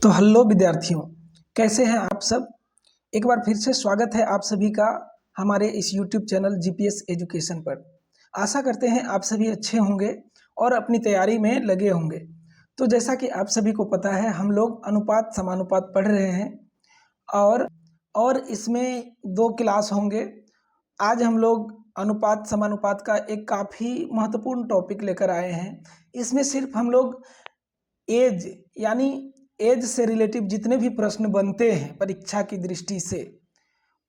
तो हेलो विद्यार्थियों, कैसे हैं आप सब। एक बार फिर से स्वागत है आप सभी का हमारे इस YouTube चैनल जीपीएस एजुकेशन पर। आशा करते हैं आप सभी अच्छे होंगे और अपनी तैयारी में लगे होंगे। तो जैसा कि आप सभी को पता है, हम लोग अनुपात समानुपात पढ़ रहे हैं और इसमें 2 क्लास होंगे। आज हम लोग अनुपात समानुपात का एक काफ़ी महत्वपूर्ण टॉपिक लेकर आए हैं। इसमें सिर्फ हम लोग एज यानी एज से रिलेटिव जितने भी प्रश्न बनते हैं परीक्षा की दृष्टि से,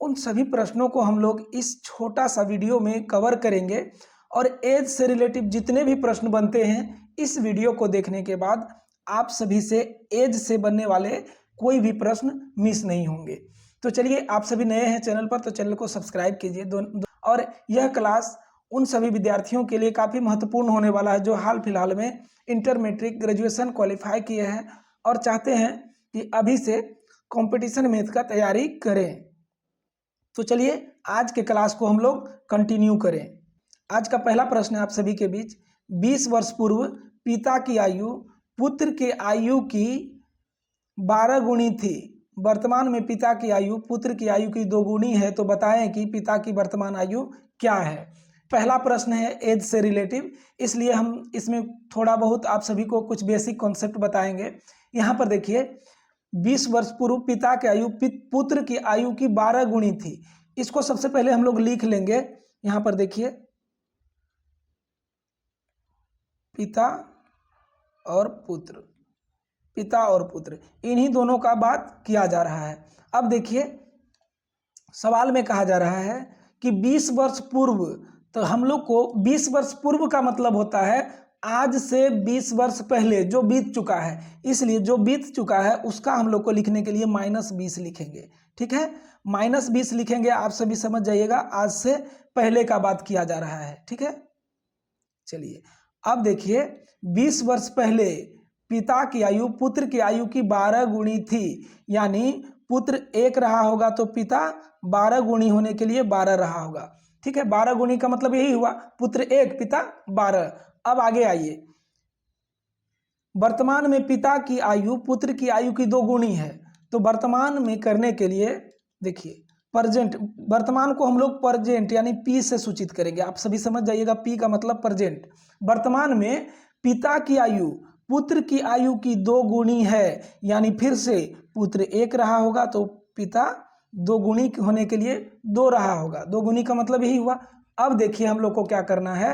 उन सभी प्रश्नों को हम लोग इस छोटा सा वीडियो में कवर करेंगे। और एज से रिलेटिव जितने भी प्रश्न बनते हैं, इस वीडियो को देखने के बाद आप सभी से एज से बनने वाले कोई भी प्रश्न मिस नहीं होंगे। तो चलिए, आप सभी नए हैं चैनल पर तो चैनल को सब्सक्राइब कीजिए। और यह क्लास उन सभी विद्यार्थियों के लिए काफ़ी महत्वपूर्ण होने वाला है जो हाल फिलहाल में इंटर मैट्रिक ग्रेजुएशन क्वालिफाई किए हैं और चाहते हैं कि अभी से कंपटीशन मैथ का तैयारी करें। तो चलिए, आज के क्लास को हम लोग कंटिन्यू करें। आज का पहला प्रश्न है आप सभी के बीच। 20 वर्ष पूर्व पिता की आयु पुत्र के आयु की 12 गुणी थी। वर्तमान में पिता की आयु पुत्र की आयु की 2 गुणी है, तो बताएं कि पिता की वर्तमान आयु क्या है। पहला प्रश्न है एज से रिलेटिव, इसलिए हम इसमें थोड़ा बहुत आप सभी को कुछ बेसिक कॉन्सेप्ट बताएंगे। यहाँ पर देखिए, 20 वर्ष पूर्व पिता की आयु पुत्र की आयु की 12 गुणी थी। इसको सबसे पहले हम लोग लिख लेंगे। यहाँ पर देखिए, पिता और पुत्र, पिता और पुत्र, इन्हीं दोनों का बात किया जा रहा है। अब देखिए, सवाल में कहा जा रहा है कि 20 वर्ष पूर्व, तो हम लोग को 20 वर्ष पूर्व का मतलब होता है आज से 20 वर्ष पहले जो बीत चुका है। इसलिए जो बीत चुका है उसका हम लोग को लिखने के लिए -20 लिखेंगे। ठीक है, -20 लिखेंगे। आप सभी समझ जाइएगा, आज से पहले का बात किया जा रहा है। ठीक है, चलिए अब देखिए, 20 वर्ष पहले पिता की आयु पुत्र की आयु की 12 गुणी थी। यानी पुत्र 1 रहा होगा तो पिता 12 गुणी होने के लिए 12 रहा होगा। ठीक है, 12 गुणी का मतलब यही हुआ, पुत्र 1 पिता 12। अब आगे आइए, वर्तमान में पिता की आयु पुत्र की आयु की 2 गुणी है। तो वर्तमान में करने के लिए देखिए, प्रेजेंट, वर्तमान को हम लोग प्रेजेंट यानी पी से सूचित करेंगे। आप सभी समझ जाइएगा, पी का मतलब प्रेजेंट। वर्तमान में पिता की आयु पुत्र की आयु की 2 गुणी है, यानी फिर से पुत्र 1 रहा होगा तो पिता 2 गुणी होने के लिए 2 रहा होगा। 2 गुणी का मतलब यही हुआ। अब देखिए, हम लोग को क्या करना है,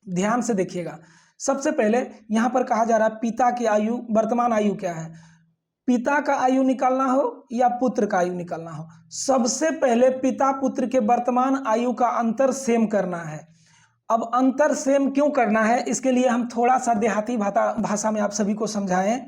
ध्यान से देखिएगा। सबसे पहले यहाँ पर कहा जा रहा है पिता की आयु, वर्तमान आयु क्या है। पिता का आयु निकालना हो या पुत्र का आयु निकालना हो, सबसे पहले पिता पुत्र के वर्तमान आयु का अंतर सेम करना है। अब अंतर सेम क्यों करना है, इसके लिए हम थोड़ा सा देहाती भाषा में आप सभी को समझाएं।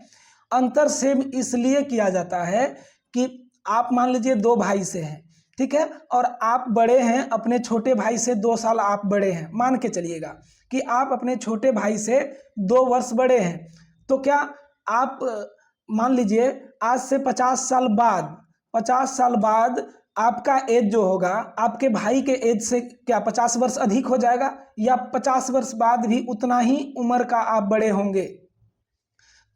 अंतर सेम इसलिए किया जाता है कि आप मान लीजिए 2 भाई से हैं, ठीक है, और आप बड़े हैं, अपने छोटे भाई से 2 साल आप बड़े हैं। मान के चलिएगा कि आप अपने छोटे भाई से 2 वर्ष बड़े हैं। तो क्या आप मान लीजिए आज से 50 साल बाद आपका एज जो होगा आपके भाई के एज से क्या 50 वर्ष अधिक हो जाएगा, या 50 वर्ष बाद भी उतना ही उम्र का आप बड़े होंगे।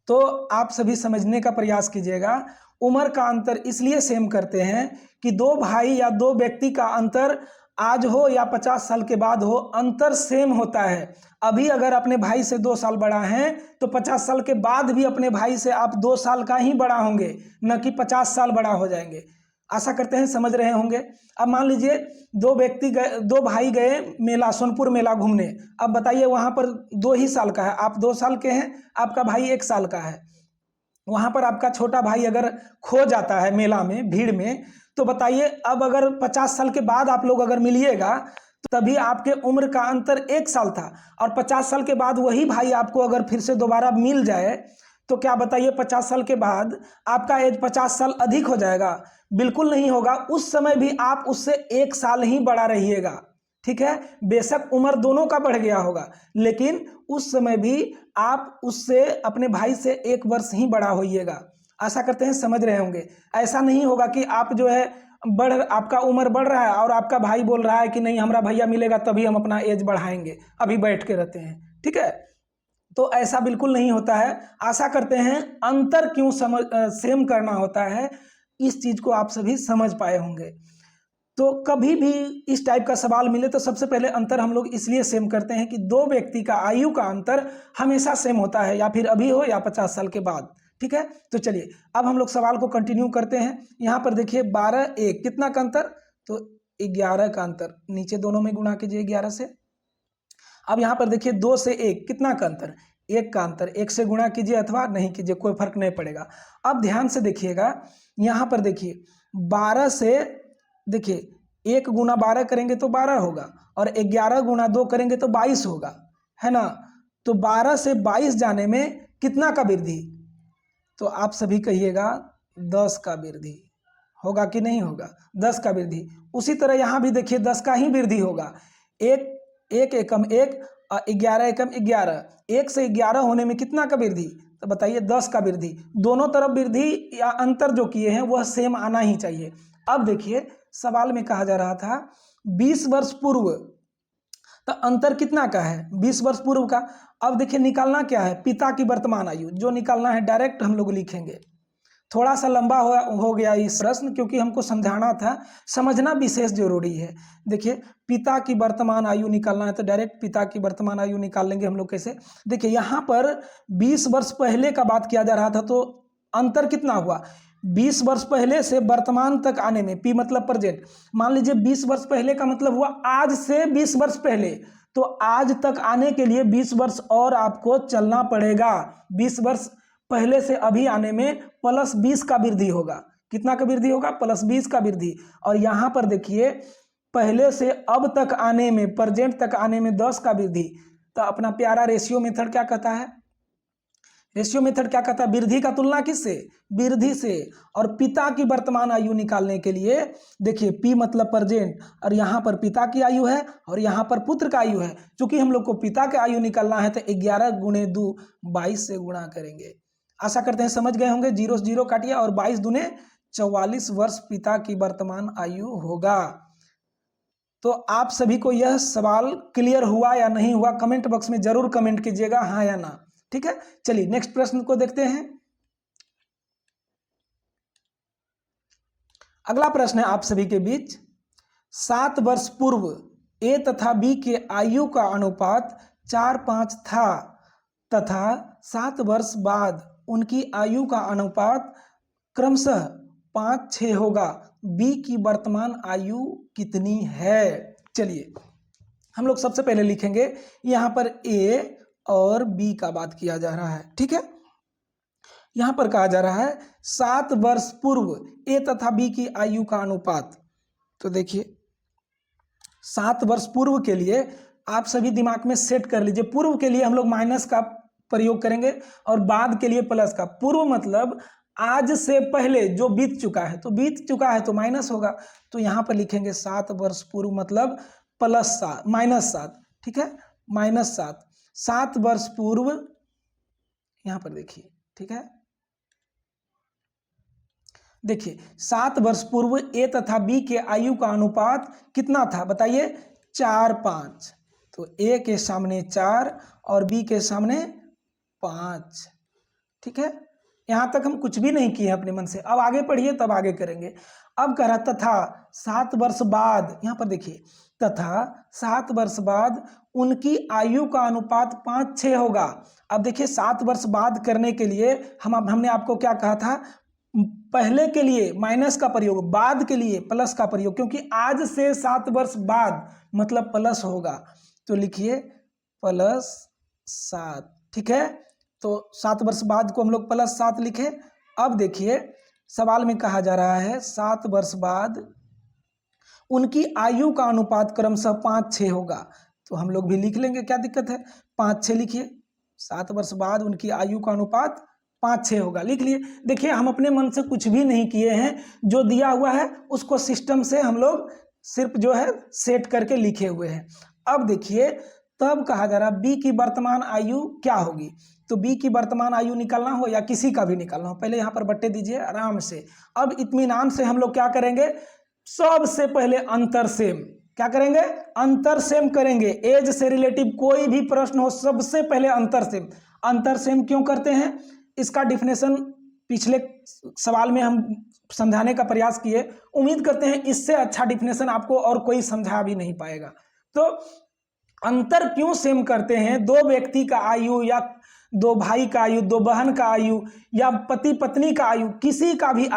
तो आप सभी समझने का प्रयास कीजिएगा। उम्र का अंतर इसलिए सेम करते हैं कि 2 भाई या 2 व्यक्ति का अंतर आज हो या 50 साल के बाद हो, अंतर सेम होता है। अभी अगर अपने भाई से 2 साल बड़ा हैं तो 50 साल के बाद भी अपने भाई से आप 2 साल का ही बड़ा होंगे, न कि 50 साल बड़ा हो जाएंगे। आशा करते हैं समझ रहे होंगे। अब मान लीजिए 2 भाई गए मेला, सोनपुर मेला घूमने। अब बताइए, वहां पर 2 ही साल का है, आप 2 साल के हैं, आपका भाई 1 साल का है। वहां पर आपका छोटा भाई अगर खो जाता है मेला में, भीड़ में, तो बताइए, अब अगर 50 साल के बाद आप लोग अगर मिलिएगा तो तभी आपके उम्र का अंतर 1 साल था, और 50 साल के बाद वही भाई आपको अगर फिर से दोबारा मिल जाए तो क्या बताइए, 50 साल के बाद आपका एज 50 साल अधिक हो जाएगा? बिल्कुल नहीं होगा। उस समय भी आप उससे 1 साल ही बड़ा रहिएगा। ठीक है, बेशक उम्र दोनों का बढ़ गया होगा, लेकिन उस समय भी आप उससे, अपने भाई से 1 वर्ष ही बड़ा होइएगा। आशा करते हैं समझ रहे होंगे। ऐसा नहीं होगा कि आप जो है आपका उम्र बढ़ रहा है और आपका भाई बोल रहा है कि नहीं, हमारा भैया मिलेगा तभी हम अपना एज बढ़ाएंगे, अभी बैठ के रहते हैं। ठीक है, तो ऐसा बिल्कुल नहीं होता है। आशा करते हैं अंतर क्यों सेम करना होता है, इस चीज को आप सभी समझ पाए होंगे। तो कभी भी इस टाइप का सवाल मिले तो सबसे पहले अंतर हम लोग इसलिए सेम करते हैं कि दो व्यक्ति का आयु का अंतर हमेशा सेम होता है, या फिर अभी हो या 50 साल के बाद। ठीक है, तो चलिए अब हम लोग सवाल को कंटिन्यू करते हैं। यहाँ पर देखिए 12 1 कितना का अंतर, तो 11 का अंतर, नीचे दोनों में गुणा कीजिए 11 से। अब यहाँ पर देखिए 2 से 1 कितना का अंतर, 1 का अंतर, 1 से गुणा कीजिए अथवा नहीं कीजिए, कोई फर्क नहीं पड़ेगा। अब ध्यान से देखिएगा, यहाँ पर देखिए 12 से, देखिए 1 गुना 12 करेंगे तो 12 होगा, और 11 गुना 2 करेंगे तो 22 होगा, है ना। तो 12 से 22 जाने में कितना का वृद्धि, तो आप सभी कहिएगा 10 का वृद्धि होगा कि नहीं होगा, 10 का वृद्धि। उसी तरह यहाँ भी देखिए 10 का ही वृद्धि होगा, 1 एकम 1, 11 एकम 11, 1 से 11 होने में कितना का वृद्धि, तो बताइए 10 का वृद्धि। दोनों तरफ वृद्धि या अंतर जो किए हैं वह सेम आना ही चाहिए। अब देखिए सवाल में कहा जा रहा था 20 वर्ष पूर्व, तो अंतर कितना का है, 20 वर्ष पूर्व का। अब देखिए निकालना क्या है, पिता की वर्तमान आयु, जो निकालना है डायरेक्ट हम लोग लिखेंगे। थोड़ा सा लंबा हो गया इस प्रश्न, क्योंकि हमको समझाना था, समझना विशेष जरूरी है। देखिए पिता की वर्तमान आयु निकालना है तो डायरेक्ट पिता की वर्तमान आयु निकाल लेंगे हम लोग। कैसे, देखिए यहाँ पर 20 वर्ष पहले का बात किया जा रहा था, तो अंतर कितना हुआ, 20 वर्ष पहले से वर्तमान तक आने में, पी मतलब प्रेजेंट, मान लीजिए 20 वर्ष पहले का मतलब हुआ आज से 20 वर्ष पहले, तो आज तक आने के लिए 20 वर्ष और आपको चलना पड़ेगा। 20 वर्ष पहले से अभी आने में प्लस 20 का वृद्धि होगा, कितना का वृद्धि होगा, प्लस 20 का वृद्धि। और यहाँ पर देखिए पहले से अब तक आने में, प्रेजेंट तक आने में 10 का वृद्धि। तो अपना प्यारा रेशियो मेथड क्या कहता है, रेशियो मेथड क्या कहता है, वृद्धि का तुलना किससे, वृद्धि से। और पिता की वर्तमान आयु निकालने के लिए देखिए पी मतलब प्रेजेंट, और यहाँ पर पिता की आयु है और यहाँ पर पुत्र का आयु है। चूंकि हम लोग को पिता की आयु निकालना है तो 11 गुणे 2 22 से गुणा करेंगे। आशा करते हैं समझ गए होंगे। 0 से 0 काटिए और 22 दूने 44 वर्ष पिता की वर्तमान आयु होगा। तो आप सभी को यह सवाल क्लियर हुआ या नहीं हुआ, कमेंट बॉक्स में जरूर कमेंट कीजिएगा, हाँ या ना। ठीक है, चलिए नेक्स्ट प्रश्न को देखते हैं। अगला प्रश्न है आप सभी के बीच, 7 वर्ष पूर्व ए तथा बी के आयु का अनुपात 4:5 था तथा 7 वर्ष बाद उनकी आयु का अनुपात क्रमशः 5:6 होगा। बी की वर्तमान आयु कितनी है। चलिए हम लोग सबसे पहले लिखेंगे, यहाँ पर ए और बी का बात किया जा रहा है। ठीक है, यहां पर कहा जा रहा है 7 वर्ष पूर्व ए तथा बी की आयु का अनुपात। तो देखिए 7 वर्ष पूर्व के लिए आप सभी दिमाग में सेट कर लीजिए, पूर्व के लिए हम लोग माइनस का प्रयोग करेंगे और बाद के लिए प्लस का। पूर्व मतलब आज से पहले जो बीत चुका है, तो बीत चुका है तो माइनस होगा। तो यहां पर लिखेंगे 7 वर्ष पूर्व मतलब +7 -7। ठीक है, -7, 7 वर्ष पूर्व, यहां पर देखिए। ठीक है, देखिए 7 वर्ष पूर्व ए तथा बी के आयु का अनुपात कितना था, बताइए 4:5। तो ए के सामने 4 और बी के सामने 5। ठीक है, यहां तक हम कुछ भी नहीं किए अपने मन से। अब आगे पढ़िए, तब आगे करेंगे। अब कह रहा तथा 7 वर्ष बाद, यहां पर देखिए तथा 7 वर्ष बाद उनकी आयु का अनुपात 5:6 होगा। अब देखिए 7 वर्ष बाद करने के लिए हमने आपको क्या कहा था, पहले के लिए माइनस का प्रयोग, बाद के लिए प्लस का प्रयोग, क्योंकि आज से 7 वर्ष बाद मतलब प्लस होगा। तो लिखिए +7। ठीक है, तो 7 वर्ष बाद को हम लोग +7 लिखे। अब देखिए सवाल में कहा जा रहा है 7 वर्ष बाद उनकी आयु का अनुपात क्रमशः 5:6 होगा। तो हम लोग भी लिख लेंगे, क्या दिक्कत है, 5:6 लिखिए। 7 वर्ष बाद उनकी आयु का अनुपात 5:6 होगा, लिख लिए। देखिए हम अपने मन से कुछ भी नहीं किए हैं, जो दिया हुआ है उसको सिस्टम से हम लोग सिर्फ जो है सेट करके लिखे हुए हैं। अब देखिए तब कहा जा रहा बी की वर्तमान आयु क्या होगी। तो बी की वर्तमान आयु निकालना हो या किसी का भी निकालना हो, पहले यहाँ पर बट्टे दीजिए आराम से। अब इत्मीनान से हम लोग क्या करेंगे, सबसे पहले अंतर सेम, क्या करेंगे, अंतर सेम करेंगे। एज से रिलेटिव कोई भी प्रश्न हो सबसे पहले अंतर सेम। अंतर सेम क्यों करते हैं, इसका डिफिनेशन पिछले सवाल में हम समझाने का प्रयास किए। उम्मीद करते हैं इससे अच्छा डिफिनेशन आपको और कोई समझा भी नहीं पाएगा। तो अंतर क्यों सेम करते हैं, दो व्यक्ति का आयु या दो भाई का आयु, दो बहन का आयु या पति पत्नी का आयु, किसी का भी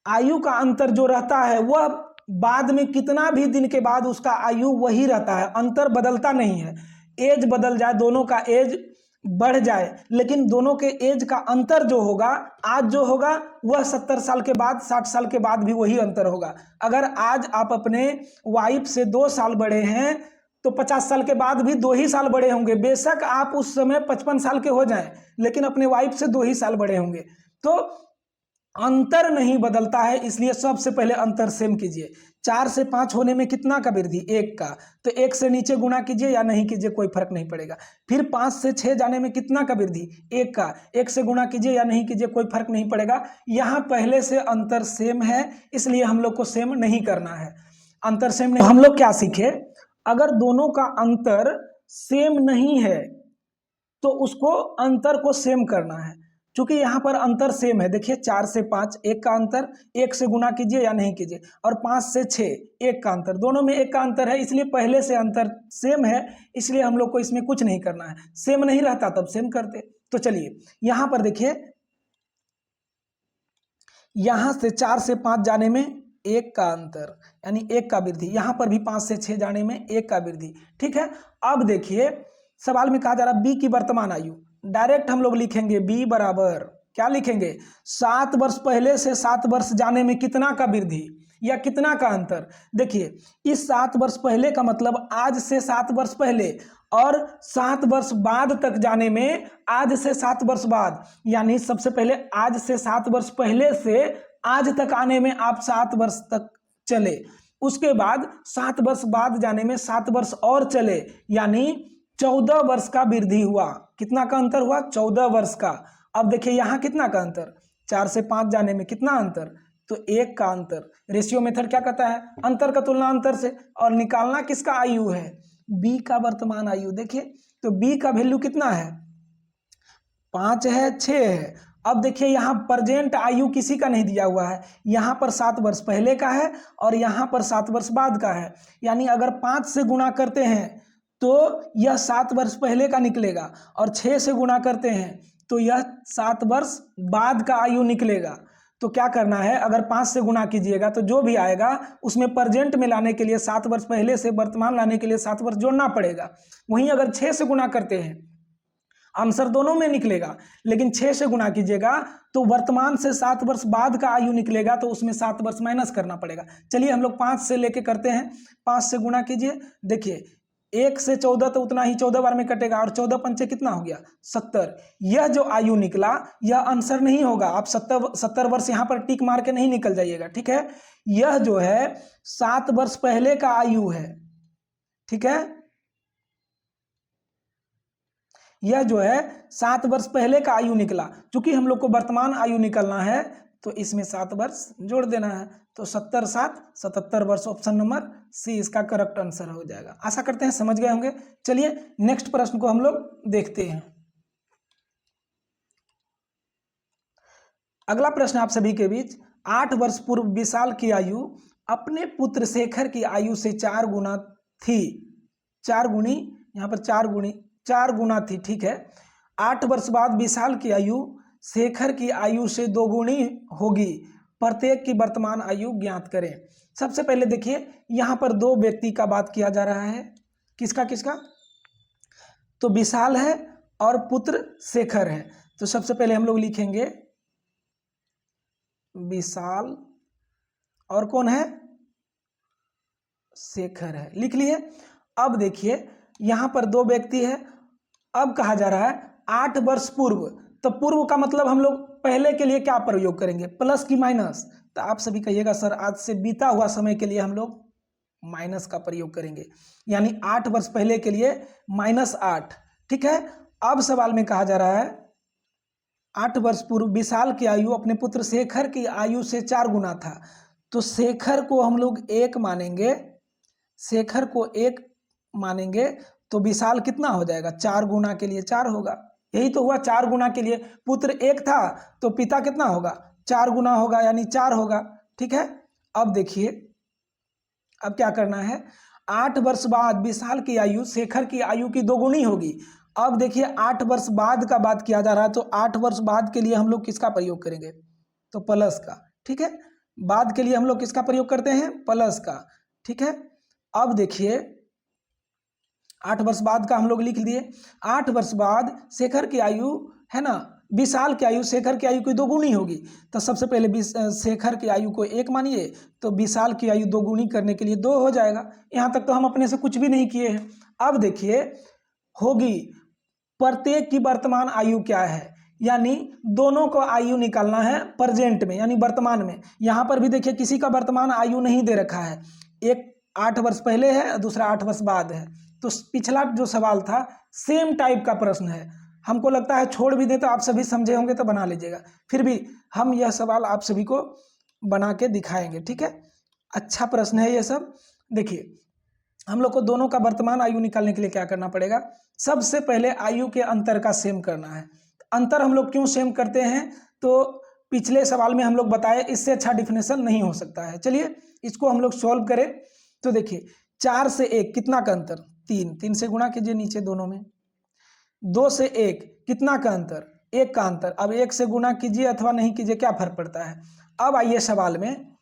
आयु का अंतर जो रहता है वह बाद में कितना भी दिन के बाद उसका आयु वही रहता है, अंतर बदलता नहीं है। एज बदल जाए, दोनों का एज बढ़ जाए, लेकिन दोनों के एज का अंतर जो होगा, आज जो होगा वह 70 साल के बाद 60 साल के बाद भी वही अंतर होगा। अगर आज आप अपने वाइफ से 2 साल बड़े हैं तो 50 साल के बाद भी 2 ही साल बड़े होंगे। बेशक आप उस समय 55 साल के हो जाएं, लेकिन अपने वाइफ से 2 ही साल बड़े होंगे। तो अंतर नहीं बदलता है, इसलिए सबसे पहले अंतर सेम कीजिए। 4 से 5 होने में कितना का वृद्धि, 1 का, तो 1 से नीचे गुणा कीजिए या नहीं कीजिए, कोई फर्क नहीं पड़ेगा। फिर 5 से 6 जाने में कितना का वृद्धि, 1 का, 1 से गुणा कीजिए या नहीं कीजिए, कोई फर्क नहीं पड़ेगा। यहाँ पहले से अंतर सेम है, इसलिए हम लोग को सेम नहीं करना है। अंतर सेम नहीं, हम लोग क्या सीखे, अगर दोनों का अंतर सेम नहीं है तो उसको अंतर को सेम करना है। क्योंकि यहाँ पर अंतर सेम है, देखिए 4 से 5 1 का अंतर, 1 से गुना कीजिए या नहीं कीजिए, और 5 से 6 1 का अंतर, दोनों में 1 का अंतर है, इसलिए पहले से अंतर सेम है, इसलिए हम लोग को इसमें कुछ नहीं करना है। सेम नहीं रहता तब सेम करते। तो चलिए यहाँ पर देखिए, यहाँ से 4 से 5 जाने में 1 का अंतर यानी 1 का वृद्धि, यहाँ पर भी 5 से 6 जाने में 1 का वृद्धि। ठीक है, अब देखिए सवाल में कहा जा रहा बी की वर्तमान आयु, डायरेक्ट हम लोग लिखेंगे बी बराबर, क्या लिखेंगे, 7 वर्ष पहले से 7 वर्ष जाने में कितना का वृद्धि या कितना का अंतर। देखिए इस 7 वर्ष पहले का मतलब आज से 7 वर्ष पहले, और 7 वर्ष बाद तक जाने में आज से 7 वर्ष बाद, यानी सबसे पहले आज से 7 वर्ष पहले से आज तक आने में आप 7 वर्ष तक चले, उसके बाद 7 वर्ष बाद जाने में 7 वर्ष और चले, यानी 14 वर्ष का वृद्धि हुआ। कितना का अंतर हुआ, 14 वर्ष का। अब देखिए यहाँ कितना का अंतर, 4 से 5 जाने में कितना अंतर, तो 1 का अंतर। रेशियो मेथड क्या कहता है, अंतर का तुलना अंतर से, और निकालना किसका आयु है, बी का वर्तमान आयु। देखिए तो बी का वैल्यू कितना है, 5 है, 6 है। अब देखिए यहाँ प्रेजेंट आयु किसी का नहीं दिया हुआ है, यहाँ पर 7 वर्ष पहले का है और यहाँ पर 7 वर्ष बाद का है, यानी अगर 5 से गुणा करते हैं तो यह 7 वर्ष पहले का निकलेगा, और 6 से गुणा करते हैं तो यह 7 वर्ष बाद का आयु निकलेगा। तो क्या करना है, अगर 5 से गुणा कीजिएगा तो जो भी आएगा उसमें प्रेजेंट में लाने के लिए 7 वर्ष पहले से वर्तमान लाने के लिए 7 वर्ष जोड़ना पड़ेगा। वहीं अगर 6 से गुणा करते हैं, आंसर दोनों में निकलेगा, लेकिन 6 से गुणा कीजिएगा तो वर्तमान से 7 वर्ष बाद का आयु निकलेगा, तो उसमें 7 वर्ष माइनस करना पड़ेगा। चलिए हम लोग 5 से लेके करते हैं, 5 से गुणा कीजिए, देखिए 1 से 14 तो उतना ही 14 बार में कटेगा, और 14 पंचे कितना हो गया, 70। यह जो आयु निकला यह आंसर नहीं होगा, आप 70 वर्ष यहाँ पर टिक मार के नहीं निकल जाइएगा। ठीक है, यह जो है 7 वर्ष पहले का आयु है। ठीक है, यह जो है 7 वर्ष पहले का आयु निकला। चूंकि हम लोग को वर्तमान आयु निकलना है तो इसमें 7 वर्ष जोड़ देना है, तो 70 7 77 वर्ष, ऑप्शन नंबर सी इसका करेक्ट आंसर हो जाएगा। आशा करते हैं समझ गए होंगे। चलिए नेक्स्ट प्रश्न को हम लोग देखते हैं। अगला प्रश्न आप सभी के बीच, 8 वर्ष पूर्व विशाल की आयु अपने पुत्र शेखर की आयु से 4 गुना थी, 4 गुनी, यहाँ पर 4 गुना थी। ठीक है, 8 वर्ष बाद विशाल की आयु शेखर की आयु से 2 गुनी होगी, प्रत्येक की वर्तमान आयु ज्ञात करें। सबसे पहले देखिए यहाँ पर 2 व्यक्ति का बात किया जा रहा है, किसका किसका, तो विशाल है और पुत्र शेखर है। तो सबसे पहले हम लोग लिखेंगे विशाल और कौन है, शेखर है, लिख लिए। अब देखिए यहाँ पर 2 व्यक्ति है, अब कहा जा रहा है 8 वर्ष पूर्व, तो पूर्व का मतलब हम लोग पहले के लिए क्या प्रयोग करेंगे, प्लस की माइनस, तो आप सभी कहिएगा सर आज से बीता हुआ समय के लिए हम लोग माइनस का प्रयोग करेंगे, यानी 8 वर्ष पहले के लिए -8। ठीक है, अब सवाल में कहा जा रहा है 8 वर्ष पूर्व विशाल की आयु अपने पुत्र शेखर की आयु से 4 गुना था, तो शेखर को हम लोग 1 मानेंगे शेखर को 1 मानेंगे तो विशाल कितना हो जाएगा, 4 गुना के लिए 4 होगा। यही तो हुआ, 4 गुना के लिए पुत्र 1 था तो पिता कितना होगा, 4 गुना होगा यानी 4 होगा। ठीक है, अब देखिए अब क्या करना है, 8 वर्ष बाद विशाल की आयु शेखर की आयु की 2 गुनी होगी। अब देखिए 8 वर्ष बाद का बात किया जा रहा है, तो 8 वर्ष बाद के लिए हम लोग किसका प्रयोग करेंगे, तो प्लस का। ठीक है, बाद के लिए हम लोग किसका प्रयोग करते हैं, प्लस का। ठीक है, अब देखिए 8 वर्ष बाद का हम लोग लिख दिए। 8 वर्ष बाद शेखर की आयु है ना, विशाल की आयु शेखर की आयु की 2 गुनी होगी। तो सबसे पहले शेखर की आयु को 1 मानिए, तो विशाल की आयु 2 गुनी करने के लिए 2 हो जाएगा। यहाँ तक तो हम अपने से कुछ भी नहीं किए हैं। अब देखिए होगी, प्रत्येक की वर्तमान आयु क्या है, यानी दोनों को आयु निकालना है प्रेजेंट में यानी वर्तमान में। यहाँ पर भी देखिए किसी का वर्तमान आयु नहीं दे रखा है, एक 8 वर्ष पहले है, दूसरा 8 वर्ष बाद है। तो पिछला जो सवाल था सेम टाइप का प्रश्न है। हमको लगता है छोड़ भी दें तो आप सभी समझे होंगे तो बना लीजिएगा, फिर भी हम यह सवाल आप सभी को बना के दिखाएंगे। ठीक है, अच्छा प्रश्न है ये सब। देखिए हम लोग को दोनों का वर्तमान आयु निकालने के लिए क्या करना पड़ेगा, सबसे पहले आयु के अंतर का सेम करना है। अंतर हम लोग क्यों सेम करते हैं, तो पिछले सवाल में हम लोग बताए, इससे अच्छा डिफिनेशन नहीं हो सकता है। चलिए इसको हम लोग सॉल्व करें। तो देखिए 4 से 1 कितना का अंतर, 3, 3 से गुणा कीजिए नीचे दोनों में। 2 से 1 कितना का अंतर, 1 का अंतर। अब 1 से गुणा कीजिए अथवा नहीं कीजिए, क्या फर्क पड़ता है। अब आइए सवाल में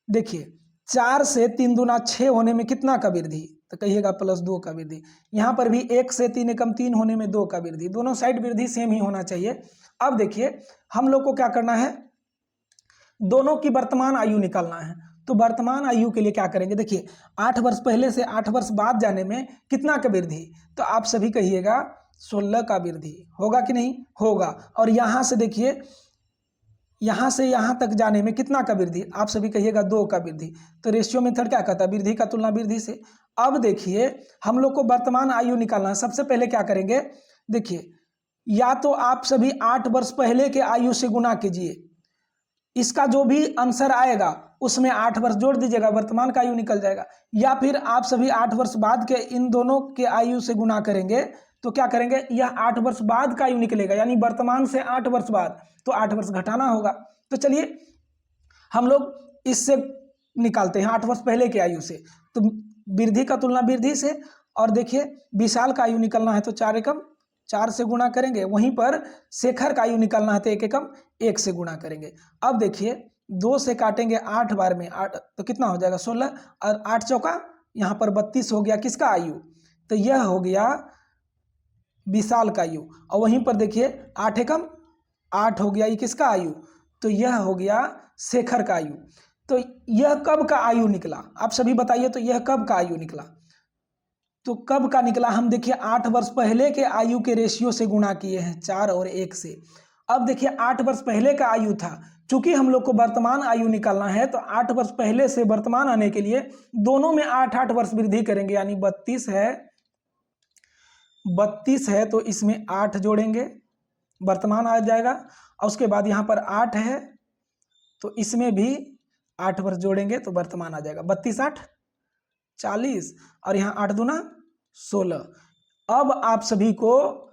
देखिए 4 से 3 दूना 6 होने में कितना का वृद्धि, तो कहिएगा +2 का वृद्धि। यहाँ पर भी 1 से 3 एकम 3 होने में 2 का वृद्धि, दोनों साइड वृद्धि सेम ही होना चाहिए। अब देखिए हम लोग को क्या करना है, दोनों की वर्तमान आयु निकालना है। तो वर्तमान आयु के लिए क्या करेंगे, देखिए 8 वर्ष पहले से 8 वर्ष बाद जाने में कितना का वृद्धि, तो आप सभी कहिएगा 16 का वृद्धि होगा कि नहीं होगा। और यहाँ से देखिए यहाँ से यहाँ तक जाने में कितना का वृद्धि, आप सभी कहिएगा 2 का वृद्धि। तो रेशियो मेथड क्या कहता है, वृद्धि का तुलना वृद्धि से। अब देखिए हम लोग को वर्तमान आयु निकालना है। सबसे पहले क्या करेंगे, देखिए या तो आप सभी 8 वर्ष पहले के आयु से गुना कीजिए, इसका जो भी आंसर आएगा उसमें 8 वर्ष जोड़ दीजिएगा, वर्तमान का आयु निकल जाएगा। या फिर आप सभी 8 वर्ष बाद के इन दोनों के आयु से गुना करेंगे, तो क्या करेंगे, यह 8 वर्ष बाद का आयु निकलेगा, यानी वर्तमान से 8 वर्ष बाद, तो 8 वर्ष घटाना होगा। तो चलिए हम लोग इससे निकालते हैं 8 वर्ष पहले के आयु से, तो वृद्धि का तुलना वृद्धि से। और देखिए विशाल का आयु निकलना है तो 4 एकम 4 से गुणा करेंगे, वहीं पर शेखर का आयु निकालना है तो 1 एकम 1 से गुणा करेंगे। अब देखिए 2 से काटेंगे 8 बार में 8, तो कितना हो जाएगा 16, और 8 चौका यहाँ पर 32 हो गया किसका आयु, तो यह हो गया विशाल का आयु। और वहीं पर देखिए 8 एकम 8 हो गया, ये किसका आयु, तो यह हो गया शेखर का आयु। तो यह कब का आयु निकला, आप सभी बताइए, तो यह कब का आयु निकला, तो कब का निकला, हम देखिए 8 वर्ष पहले के आयु के रेशियो से गुणा किए हैं 4 और 1 से। अब देखिए 8 वर्ष पहले का आयु था, चूंकि हम लोग को वर्तमान आयु निकालना है, तो 8 वर्ष पहले से वर्तमान आने के लिए दोनों में 8-8 वर्ष वृद्धि करेंगे, यानी 32 है तो इसमें 8 जोड़ेंगे, वर्तमान आ जाएगा। और उसके बाद यहाँ पर 8 है तो इसमें भी 8 वर्ष जोड़ेंगे तो वर्तमान आ जाएगा, 32 8 40, और यहाँ 8 दूना 16। अब आप सभी को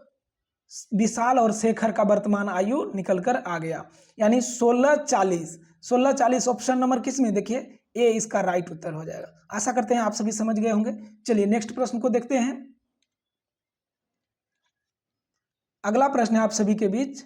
विशाल और शेखर का वर्तमान आयु निकल कर आ गया, यानी 1640। 1640 ऑप्शन नंबर किस में, देखिए ए इसका राइट उत्तर हो जाएगा। आशा करते हैं आप सभी समझ गए होंगे। चलिए नेक्स्ट प्रश्न को देखते हैं। अगला प्रश्न है आप सभी के बीच,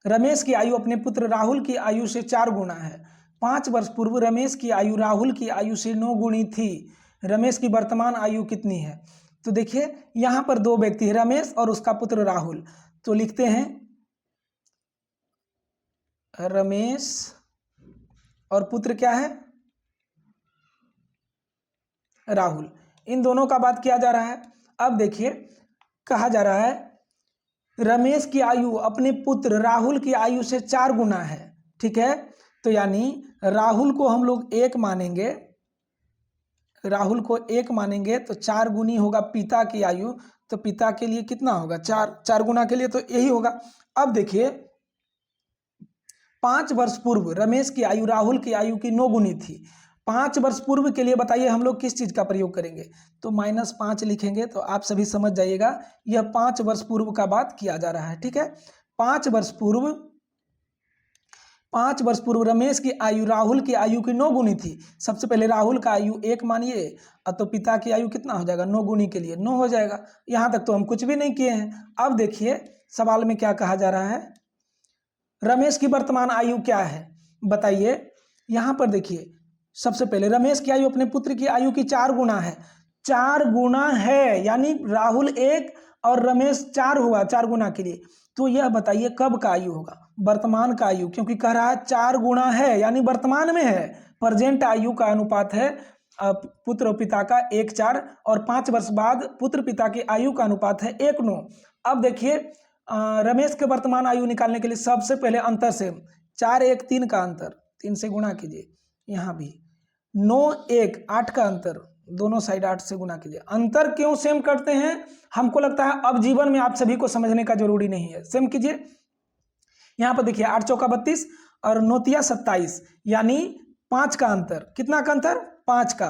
रमेश की आयु अपने पुत्र राहुल की आयु से 4 गुना है। 5 वर्ष पूर्व रमेश की आयु राहुल की आयु से 9 गुनी थी। रमेश की वर्तमान आयु कितनी है। तो देखिए यहाँ पर 2 व्यक्ति हैं, रमेश और उसका पुत्र राहुल। तो लिखते हैं रमेश और पुत्र क्या है, राहुल। इन दोनों का बात किया जा रहा है। अब देखिए कहा जा रहा है रमेश की आयु अपने पुत्र राहुल की आयु से 4 गुना है। ठीक है, तो यानी राहुल को हम लोग 1 मानेंगे, राहुल को 1 मानेंगे तो 4 गुनी होगा पिता की आयु, तो पिता के लिए कितना होगा 4 गुना के लिए तो यही होगा। अब देखिए 5 वर्ष पूर्व रमेश की आयु राहुल की आयु की 9 गुनी थी। 5 वर्ष पूर्व के लिए बताइए हम लोग किस चीज़ का प्रयोग करेंगे, तो -5 लिखेंगे। तो आप सभी समझ जाइएगा यह 5 वर्ष पूर्व का बात किया जा रहा है, ठीक है। 5 वर्ष पूर्व, 5 वर्ष पूर्व रमेश की आयु राहुल की आयु की 9 गुनी थी। सबसे पहले राहुल का आयु 1 मानिए, तो पिता की आयु कितना हो जाएगा, 9 गुनी के लिए 9 हो जाएगा। यहाँ तक तो हम कुछ भी नहीं किए हैं। अब देखिए सवाल में क्या कहा जा रहा है, रमेश की वर्तमान आयु क्या है बताइए। यहाँ पर देखिए सबसे पहले रमेश की आयु अपने पुत्र की आयु की 4 गुना है। 4 गुना है, यानी राहुल 1 और रमेश 4 हुआ 4 गुना के लिए। तो यह बताइए कब का आयु होगा, वर्तमान का आयु, क्योंकि कह रहा है 4 गुना है यानी वर्तमान में है। प्रेजेंट आयु का अनुपात है पुत्र और पिता का 1:4, और 5 वर्ष बाद पुत्र पिता की आयु का अनुपात है 1:9। अब देखिए रमेश के वर्तमान आयु निकालने के लिए सबसे पहले अंतर से 4, 1, 3 का अंतर 3 से गुणा कीजिए, यहाँ भी 9, 1, 8 का अंतर, दोनों साइड 8 से गुना कीजिए। अंतर क्यों सेम करते हैं, हमको लगता है अब जीवन में आप सभी को समझने का जरूरी नहीं है। सेम कीजिए, यहाँ पर देखिए 8 चौका 32 और 9 तिया 27, यानी 5 का अंतर। कितना का अंतर, 5 का।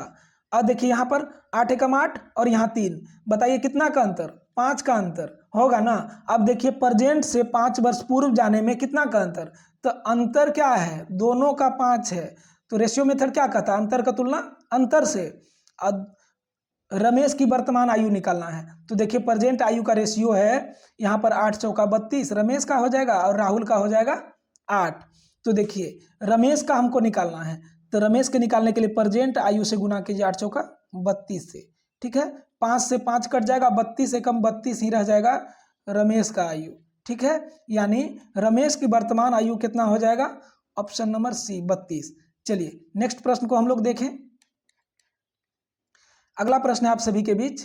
अब देखिए यहाँ पर 8 एकम 8 और यहाँ 3, बताइए कितना का अंतर, 5 का अंतर होगा ना। अब देखिए प्रेजेंट से 5 वर्ष पूर्व जाने में कितना का अंतर, तो अंतर क्या है, दोनों का 5 है। तो रेशियो मेथड क्या कहता है, अंतर का तुलना अंतर से। अब रमेश की वर्तमान आयु निकालना है, तो देखिए प्रेजेंट आयु का रेशियो है यहाँ पर 8 चौका 32, रमेश का हो जाएगा और राहुल का हो जाएगा 8। तो देखिए रमेश का हमको निकालना है, तो रमेश के निकालने के लिए प्रेजेंट आयु से गुना कीजिए 8 चौका 32 से, ठीक है। 5 से 5 कट जाएगा, 32 से कम 32 ही रह जाएगा रमेश का आयु, ठीक है। यानी रमेश की वर्तमान आयु कितना हो जाएगा, ऑप्शन नंबर सी 32। चलिए नेक्स्ट प्रश्न को हम लोग देखें। अगला प्रश्न है आप सभी के बीच,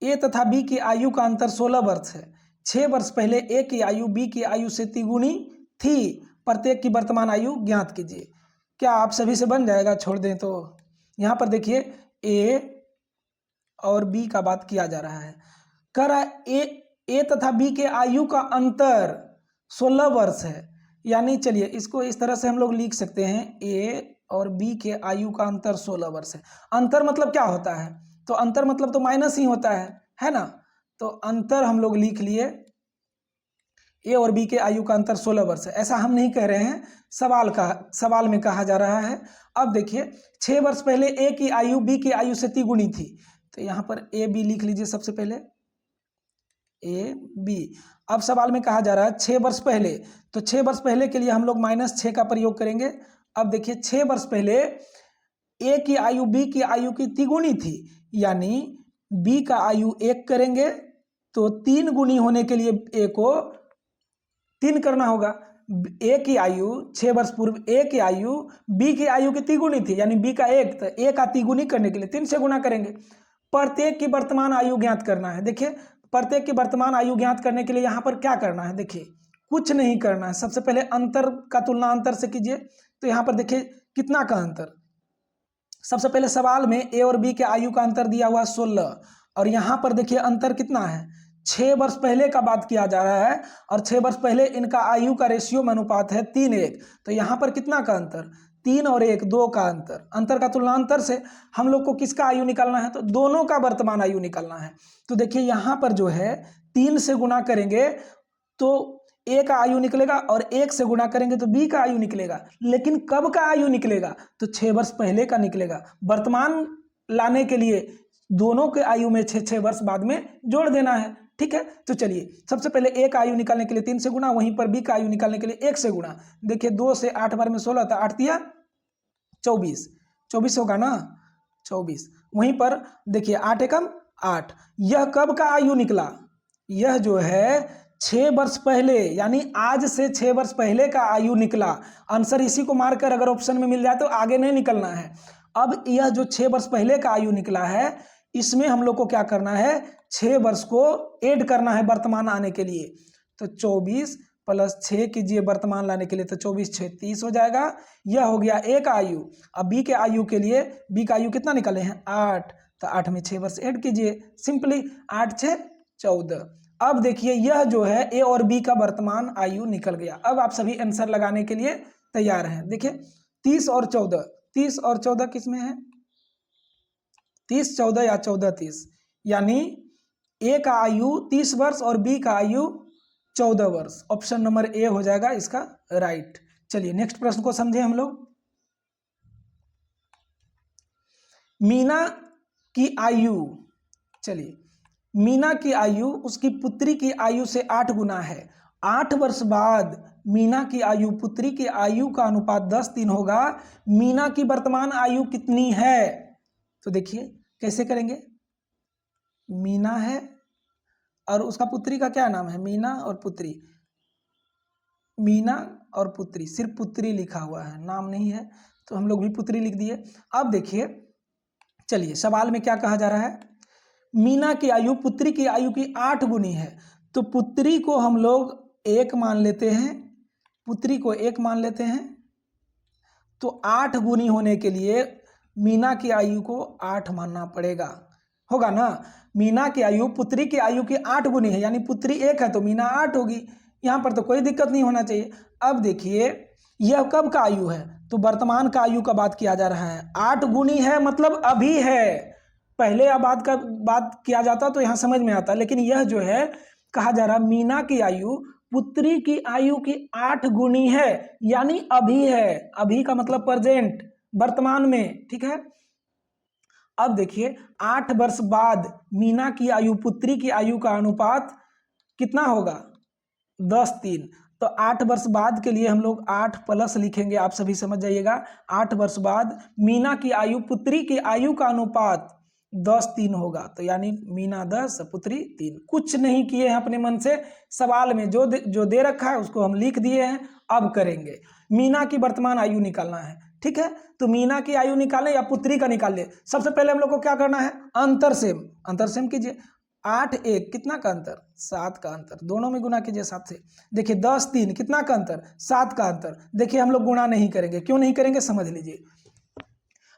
ए तथा बी की आयु का अंतर 16 वर्ष है। 6 वर्ष पहले ए की आयु बी की आयु से तिगुनी थी, प्रत्येक की वर्तमान आयु ज्ञात कीजिए। क्या आप सभी से बन जाएगा, छोड़ दें तो। यहाँ पर देखिए ए और बी का बात किया जा रहा है, कह रहा है ए तथा बी के आयु का अंतर 16 वर्ष है। यानी चलिए इसको इस तरह से हम लोग लिख सकते हैं, ए और बी के आयु का अंतर 16 वर्ष है। अंतर मतलब क्या होता है, तो अंतर मतलब तो माइनस ही होता है ना। तो अंतर हम लोग लिख लिए, ए और बी के आयु का अंतर 16 वर्ष है। ऐसा हम नहीं कह रहे हैं, सवाल में कहा जा रहा है। अब देखिए 6 वर्ष पहले ए की आयु बी की आयु से तिगुनी थी, तो यहाँ पर ए बी लिख लीजिए सबसे पहले, ए बी। अब सवाल में कहा जा रहा है 6 वर्ष पहले, तो 6 वर्ष पहले के लिए हम लोग -6 का प्रयोग करेंगे। अब देखिए 6 वर्ष पहले ए की आयु बी की आयु की तिगुनी थी, यानी बी का आयु 1 करेंगे, तो 3 गुनी होने के लिए ए को 3 करना होगा। ए की आयु 6 वर्ष पूर्व ए की आयु बी की आयु की तिगुनी थी, यानी बी का 1, तो ए का तिगुनी करने के लिए 3 से गुना करेंगे। प्रत्येक की वर्तमान आयु ज्ञात करना है। देखिए प्रत्येक की वर्तमान आयु ज्ञात करने के लिए यहाँ पर क्या करना है, देखिए कुछ नहीं करना है। सबसे पहले अंतर का तुलना अंतर से कीजिए, तो यहाँ पर देखिए कितना का अंतर। सबसे पहले सवाल में ए और बी के आयु का अंतर दिया हुआ 16, और यहाँ पर देखिए अंतर कितना है, 6 वर्ष पहले का बात किया जा रहा है, और 6 वर्ष पहले इनका आयु का रेशियो में अनुपात है 3:1। तो यहाँ पर कितना का अंतर, 3 और 1 2 का अंतर। अंतर का तुलना अंतर से हम लोग को किसका आयु निकालना है, तो दोनों का वर्तमान आयु निकालना है। तो देखिए यहाँ पर जो है 3 से गुणा करेंगे तो ए का आयु निकलेगा, और 1 से गुणा करेंगे तो बी का आयु निकलेगा। लेकिन कब का आयु निकलेगा, तो 6 वर्ष पहले का निकलेगा। वर्तमान लाने के लिए दोनों के आयु में 6 वर्ष बाद में जोड़ देना है, ठीक है। तो चलिए सबसे पहले ए का आयु निकालने के लिए 3 से गुणा, वहीं पर बी का आयु निकालने के लिए 1 से गुणा। देखिए 2 से 8 बार में 16, तो 8 तिया 24, 24 होगा ना, 24। वहीं पर देखिए 8 एकम 8, यह कब का आयु निकला, यह जो है 6 वर्ष पहले, यानी आज से 6 वर्ष पहले का आयु निकला। आंसर इसी को मारकर अगर ऑप्शन में मिल जाए तो आगे नहीं निकलना है। अब यह जो 6 वर्ष पहले का आयु निकला है, इसमें हम लोग को क्या करना है, 6 वर्ष को ऐड करना है वर्तमान आने के लिए। तो 24 + 6 कीजिए वर्तमान लाने के लिए, तो 24 6 30 हो जाएगा। यह हो गया ए का आयु। अब बी के आयु के लिए, बी का आयु कितना निकाले हैं 8, तो 8 में 6 वर्ष ऐड कीजिए, सिंपली 8 6 14। अब देखिए यह जो है ए और बी का वर्तमान आयु निकल गया। अब आप सभी आंसर लगाने के लिए तैयार हैं। देखिए 30 और 14, 30 और 14 किस में है? 30 14 या 14 30, यानी ए का आयु 30 वर्ष और बी का आयु 14 वर्ष। ऑप्शन नंबर ए हो जाएगा इसका राइट। चलिए नेक्स्ट प्रश्न को समझे हम लोग। मीना की आयु, चलिए मीना की आयु उसकी पुत्री की आयु से 8 गुना है। 8 वर्ष बाद मीना की आयु पुत्री की आयु का अनुपात 10:3 होगा। मीना की वर्तमान आयु कितनी है? तो देखिए कैसे करेंगे। मीना है और उसका पुत्री का क्या नाम है? मीना और पुत्री, मीना और पुत्री, सिर्फ पुत्री लिखा हुआ है, नाम नहीं है, तो हम लोग भी पुत्री लिख दिए। अब देखिए, चलिए सवाल में क्या कहा जा रहा है, मीना की आयु पुत्री की आयु की 8 गुनी है, तो पुत्री को हम लोग 1 मान लेते हैं, पुत्री को 1 मान लेते हैं, तो 8 गुनी होने के लिए मीना की आयु को 8 मानना पड़ेगा, होगा ना। मीना की आयु पुत्री की आयु की 8 गुनी है, यानी पुत्री 1 है तो मीना 8 होगी। यहाँ पर तो कोई दिक्कत नहीं होना चाहिए। अब देखिए यह कब का आयु है, तो वर्तमान का आयु का बात किया जा रहा है। 8 गुनी है मतलब अभी है, पहले आबाद का बात किया जाता तो यहाँ समझ में आता, लेकिन यह जो है कहा जा रहा मीना की आयु पुत्री की आयु की 8 गुनी है, यानी अभी है। अभी का मतलब प्रेजेंट, वर्तमान में, ठीक है। अब देखिए 8 वर्ष बाद मीना की आयु पुत्री की आयु का अनुपात कितना होगा? 10:3। तो 8 वर्ष बाद के लिए हम लोग 8 प्लस लिखेंगे, आप सभी समझ जाइएगा। 8 वर्ष बाद मीना की आयु पुत्री की आयु का अनुपात 10:3 होगा, तो यानी मीना 10 पुत्री 3। कुछ नहीं किए हैं अपने मन से, सवाल में जो दे रखा है उसको हम लिख दिए हैं। अब करेंगे, मीना की वर्तमान आयु निकालना है, ठीक है। तो मीना की आयु निकालें या पुत्री का निकाल ले। सबसे पहले हम लोग को क्या करना है, अंतर सेम कीजिए। 8 1 कितना का अंतर? 7 का अंतर, दोनों में गुना कीजिए 7 से। देखिए 10 3 कितना का अंतर? 7 का अंतर। देखिए हम लोग गुणा नहीं करेंगे, क्यों नहीं करेंगे समझ लीजिए।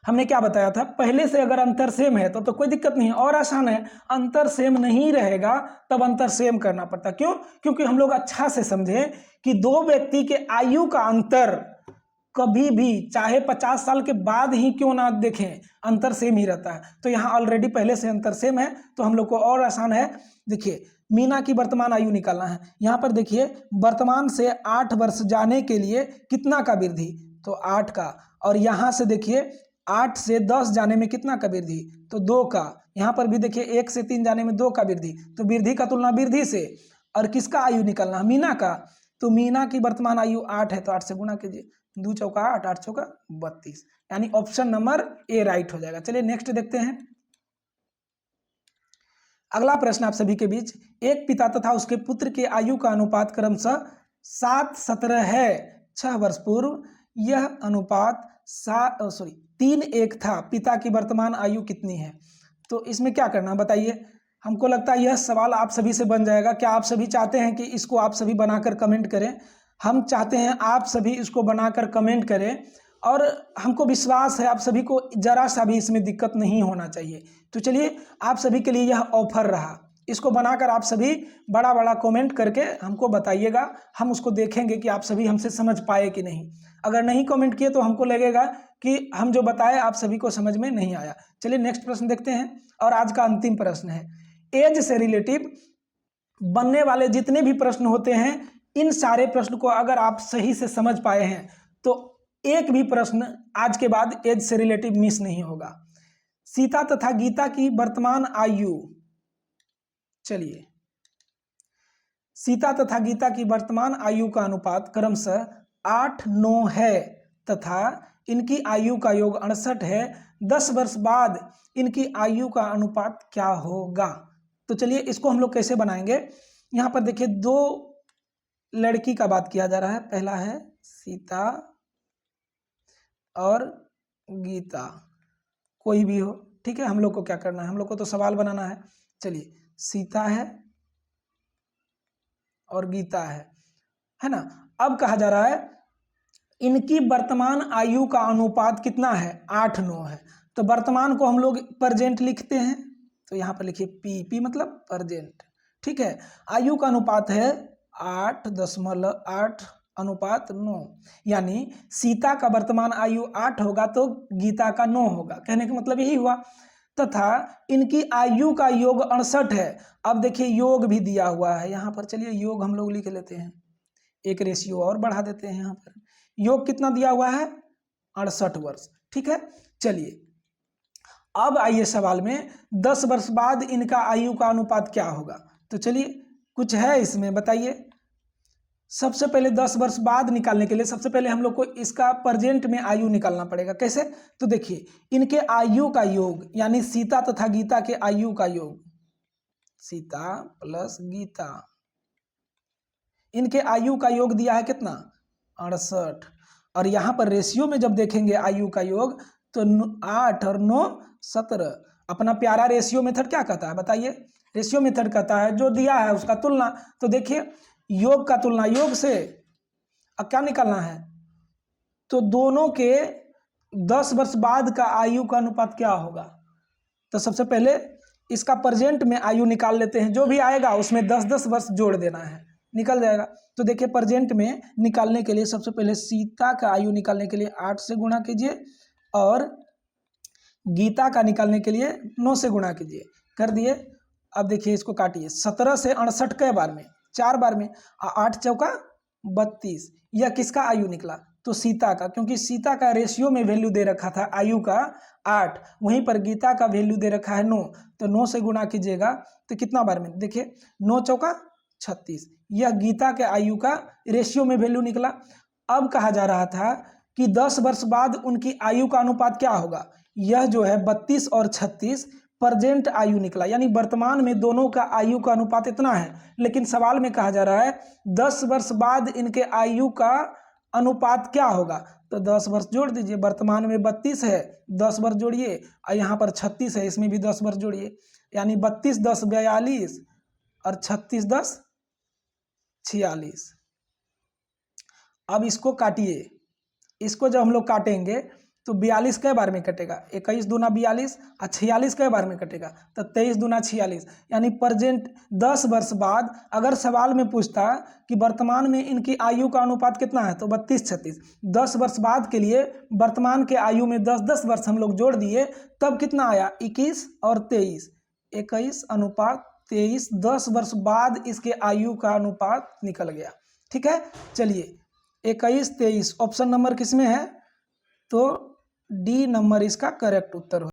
हमने क्या बताया था, पहले से अगर अंतर सेम है तो कोई दिक्कत नहीं है, और आसान है। अंतर सेम नहीं रहेगा तब अंतर सेम करना पड़ता, क्यों? क्योंकि हम लोग अच्छा से समझें कि दो व्यक्ति के आयु का अंतर कभी भी चाहे 50 साल के बाद ही क्यों ना देखें, अंतर सेम ही रहता है। तो यहाँ ऑलरेडी पहले से अंतर सेम है, तो हम लोग को और आसान है। देखिए मीना की वर्तमान आयु निकालना है। यहाँ पर देखिए वर्तमान से 8 वर्ष जाने के लिए कितना का वृद्धि, तो 8 का, और यहाँ से देखिए 8 से 10 जाने में कितना का वृद्धि, तो 2 का। यहाँ पर भी देखिए 1 से 3 जाने में 2 का वृद्धि, तो वृद्धि का तुलना वृद्धि से। और किसका आयु निकालना है? मीना का। तो मीना की वर्तमान आयु 8 है, तो 8 से गुणा कीजिए, 2 चौका 8 8 चौका 32, यानी ऑप्शन नंबर ए राइट हो जाएगा। चलिए नेक्स्ट देखते हैं। अगला प्रश्न आप सभी के बीच, एक पिता तथा उसके पुत्र के आयु का अनुपात क्रमशः 7:17 है। 6 वर्ष पूर्व यह अनुपात 3:1 था। पिता की वर्तमान आयु कितनी है? तो इसमें क्या करना बताइए। हमको लगता है यह सवाल आप सभी से बन जाएगा। क्या आप सभी चाहते हैं कि इसको आप सभी बनाकर कमेंट करें? हम चाहते हैं आप सभी इसको बनाकर कमेंट करें, और हमको विश्वास है आप सभी को जरा सा भी इसमें दिक्कत नहीं होना चाहिए। तो चलिए आप सभी के लिए यह ऑफर रहा, इसको बनाकर आप सभी बड़ा बड़ा कमेंट करके हमको बताइएगा। हम उसको देखेंगे कि आप सभी हमसे समझ पाए कि नहीं। अगर नहीं कमेंट किए तो हमको लगेगा कि हम जो बताए आप सभी को समझ में नहीं आया। चलिए नेक्स्ट प्रश्न देखते हैं, और आज का अंतिम प्रश्न है। एज से रिलेटिव बनने वाले जितने भी प्रश्न होते हैं, इन सारे प्रश्न को अगर आप सही से समझ पाए हैं तो एक भी प्रश्न आज के बाद एज से रिलेटिव मिस नहीं होगा। सीता तथा गीता की वर्तमान आयु, चलिए सीता तथा गीता की वर्तमान आयु का अनुपात क्रमशः 8:9 है, तथा इनकी आयु का योग 68 है। 10 वर्ष बाद इनकी आयु का अनुपात क्या होगा? तो चलिए इसको हम लोग कैसे बनाएंगे। यहाँ पर देखिए 2 लड़की का बात किया जा रहा है। पहला है सीता और गीता, कोई भी हो, ठीक है। हम लोग को क्या करना है, हम लोग को तो सवाल बनाना है। चलिए सीता है और गीता है ना। अब कहा जा रहा है इनकी वर्तमान आयु का अनुपात कितना है? 8:9 है। तो वर्तमान को हम लोग प्रेजेंट लिखते हैं, तो यहाँ पर लिखिए पी मतलब प्रेजेंट, ठीक है। आयु का अनुपात है 8.8 अनुपात 9, यानी सीता का वर्तमान आयु 8 होगा तो गीता का 9 होगा। कहने का मतलब यही हुआ। तथा इनकी आयु का योग 68 है। अब देखिए योग भी दिया हुआ है यहाँ पर, चलिए योग हम लोग लिख लेते हैं, एक रेशियो और बढ़ा देते हैं यहाँ पर। योग कितना दिया हुआ है? 68 वर्ष। ठीक है, चलिए अब आइए सवाल में 10 वर्ष बाद इनका आयु का अनुपात क्या होगा। तो चलिए कुछ है इसमें, बताइए। सबसे पहले 10 वर्ष बाद निकालने के लिए सबसे पहले हम लोग को इसका प्रेजेंट में आयु निकालना पड़ेगा। कैसे? तो देखिए इनके आयु का योग, यानी सीता तथा गीता के आयु का योग, सीता प्लस गीता, इनके आयु का योग दिया है कितना? 68। और यहाँ पर रेशियो में जब देखेंगे आयु का योग तो 8 और 9 17। अपना प्यारा रेशियो मेथड क्या कहता है बताइए? रेशियो मेथड कहता है जो दिया है उसका तुलना। तो देखिए योग का तुलना योग से, अब क्या निकालना है? तो दोनों के 10 वर्ष बाद का आयु का अनुपात क्या होगा। तो सबसे पहले इसका प्रेजेंट में आयु निकाल लेते हैं, जो भी आएगा उसमें 10-10 वर्ष जोड़ देना है, निकल जाएगा। तो देखिए प्रेजेंट में निकालने के लिए सबसे पहले सीता का आयु निकालने के लिए 8 से गुणा कीजिए और गीता का निकालने के लिए 9 से गुणा कीजिए। कर दिए। अब देखिए इसको काटिए, 17 से 68 के बार में, 4 बार में, 8 चौका 32। यह किसका आयु निकला? तो सीता का, क्योंकि सीता का रेशियो में वैल्यू दे रखा था आयु का 8, वहीं पर गीता का वैल्यू दे रखा है 9। तो 9 से गुणा कीजिएगा तो कितना बार में? देखिए 9 चौका 36। यह गीता के आयु का रेशियो में वैल्यू निकला। अब कहा जा रहा था कि 10 वर्ष बाद उनकी आयु का अनुपात क्या होगा। यह जो है 32 और 36 प्रेजेंट आयु निकला, यानी वर्तमान में दोनों का आयु का अनुपात इतना है। लेकिन सवाल में कहा जा रहा है 10 वर्ष बाद इनके आयु का अनुपात क्या होगा। तो 10 वर्ष जोड़ दीजिए, वर्तमान में 32 है, 10 वर्ष जोड़िए, और यहाँ पर 36 है, इसमें भी 10 वर्ष जोड़िए, यानी 32 10 42 और 36 10 46। अब इसको काटिए, इसको जब हम लोग काटेंगे तो 42 कई बार में कटेगा? 21 दूना 42 और 46 कई बार में कटेगा? तो 23 दूना 46। यानी प्रेजेंट 10 वर्ष बाद अगर सवाल में पूछता कि वर्तमान में इनकी आयु का अनुपात कितना है तो 32-36। 10 वर्ष बाद के लिए वर्तमान के आयु में 10-10 वर्ष हम लोग जोड़ दिए, तब कितना आया? 21 और 23, 21 अनुपात 23। 10 वर्ष बाद इसके आयु का अनुपात निकल गया। ठीक है, चलिए 21 23 ऑप्शन नंबर किस में है? तो डी नंबर इसका करेक्ट उत्तर हो।